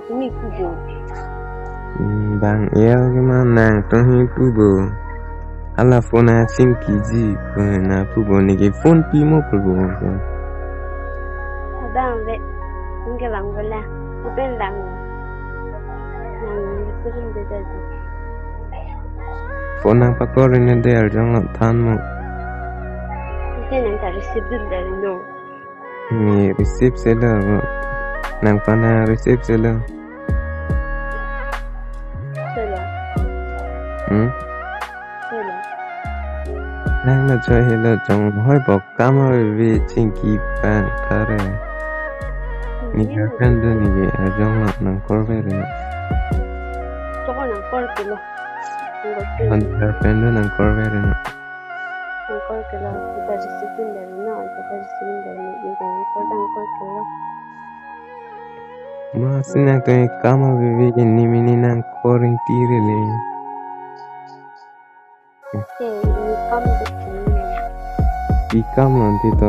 Ini kubo. Bang el ma nang to hi pubo. Ala phone sim kiji ko na pubo ni ke phone pi mo pubo. Adam ve. Inge lang wala. Open lang. Nang sering beda. Phone ang pakor ni de ar jong than mo. Ite nang ta receive dari no. Ni receive sela nang pana receive sela. Sela. Sela. Nang na choi hela jong hoi bok kam vi ching ki pan kare. Ni girlfriend ni ge ar jong nang korbe re. Joko nang kor kilo. Man girlfriend nang korbe re. Nang kor kilo. Kita receive dari no. Kita receive dari no. Inge nang kor kilo. Ma sinang to kam vi ni mini nang koring tire le. Ini kamu begini. Ikam nanti to